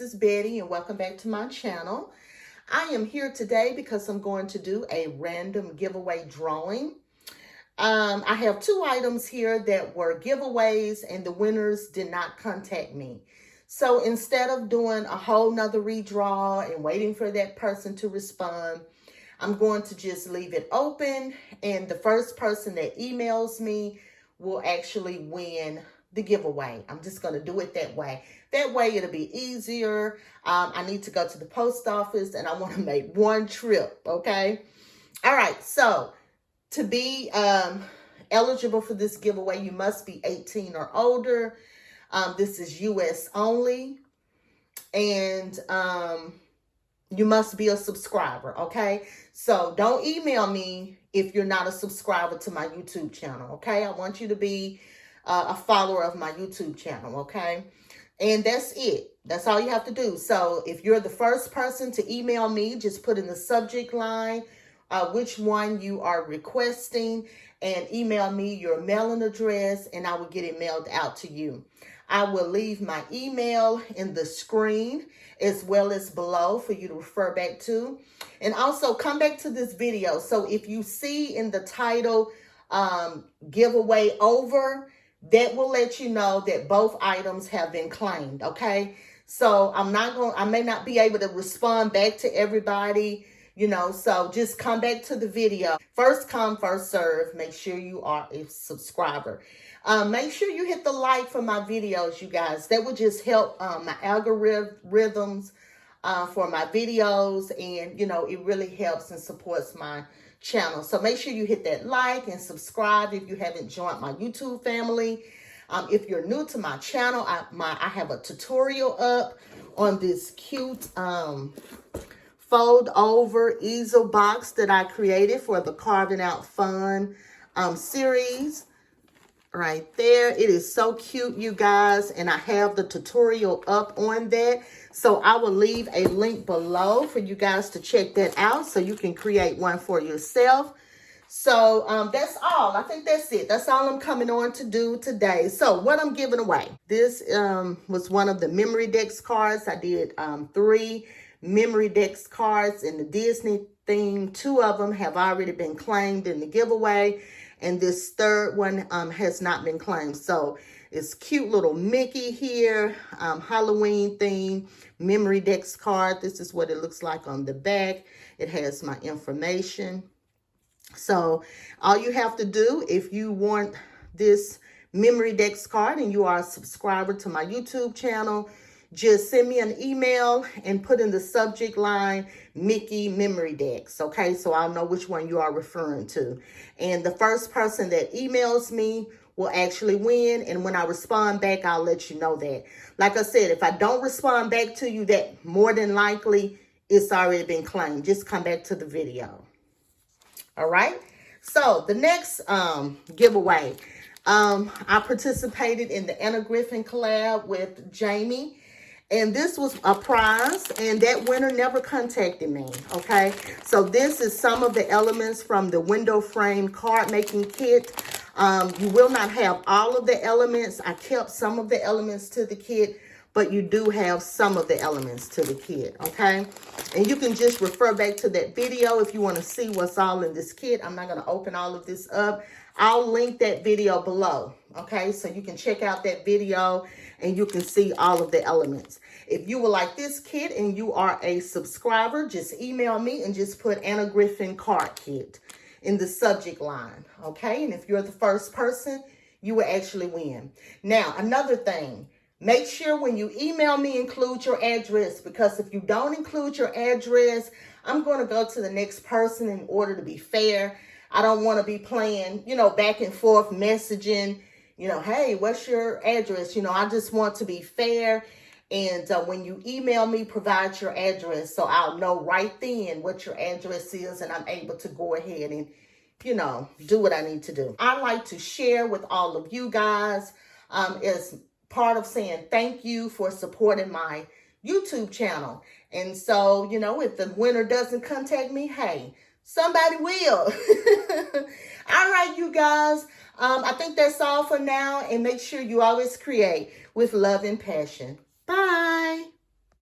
is Betty, and welcome back to my channel. I am here today because I'm going to do a random giveaway drawing. I have two items here that were giveaways and the winners did not contact me. So instead of doing a whole nother redraw and waiting for that person to respond, I'm going to just leave it open, and the first person that emails me will actually win the giveaway. I'm just going to do it that way. That way it'll be easier. I need to go to the post office and I want to make one trip, okay? All right, so to be eligible for this giveaway, you must be 18 or older. This is US only, and you must be a subscriber, okay? So don't email me if you're not a subscriber to my YouTube channel, okay? I want you to be a follower of my YouTube channel, okay? And that's it. That's all you have to do. So if you're the first person to email me, just put in the subject line which one you are requesting and email me your mailing address, and I will get it mailed out to you. I will leave my email in the screen as well as below for you to refer back to. And also come back to this video. So if you see in the title giveaway over, that will let you know that both items have been claimed, okay? So I may not be able to respond back to everybody, you know, so just come back to the video. First come, first serve. Make sure you are a subscriber. Make sure you hit the like for my videos, you guys. That would just help my algorithms for my videos, and, you know, it really helps and supports my channel. So make sure you hit that like and subscribe if you haven't joined my YouTube family. If you're new to my channel, I have a tutorial up on this cute fold over easel box that I created for the Carving Out Fun series. Right there. It is so cute, you guys, and I have the tutorial up on that. So I will leave a link below for you guys to check that out so you can create one for yourself. So that's all. I think that's it. That's all I'm coming on to do today. So what I'm giving away. This was one of the Memorydex cards. I did 3 Memorydex cards in the Disney theme. 2 of them have already been claimed in the giveaway, and this third one has not been claimed. So it's cute little Mickey here, Halloween theme, Memorydex card. This is what it looks like on the back. It has my information. So all you have to do, if you want this Memorydex card and you are a subscriber to my YouTube channel, just send me an email and put in the subject line Mickey Memorydex, okay? So I'll know which one you are referring to. And the first person that emails me will actually win. And when I respond back, I'll let you know that. Like I said, if I don't respond back to you, that more than likely it's already been claimed. Just come back to the video. All right? So the next giveaway, I participated in the Anna Griffin collab with Jamie. And this was a prize, and that winner never contacted me, okay? So this is some of the elements from the window frame card making kit. You will not have all of the elements. I kept some of the elements to the kit, but you do have some of the elements to the kit, okay? And you can just refer back to that video if you want to see what's all in this kit. I'm not going to open all of this up. I'll link that video below, okay? So you can check out that video and you can see all of the elements. If you would like this kit and you are a subscriber, just email me and just put Anna Griffin card kit in the subject line, okay? And if you're the first person, you will actually win. Now, another thing, make sure when you email me, include your address, because if you don't include your address, I'm going to go to the next person in order to be fair. I don't want to be playing, you know, back and forth messaging, you know, hey, what's your address? You know, I just want to be fair. And when you email me, provide your address so I'll know right then what your address is, and I'm able to go ahead and, you know, do what I need to do. I like to share with all of you guys as part of saying thank you for supporting my YouTube channel. And so, you know, if the winner doesn't contact me, hey, somebody will. All right, you guys. I think that's all for now. And make sure you always create with love and passion.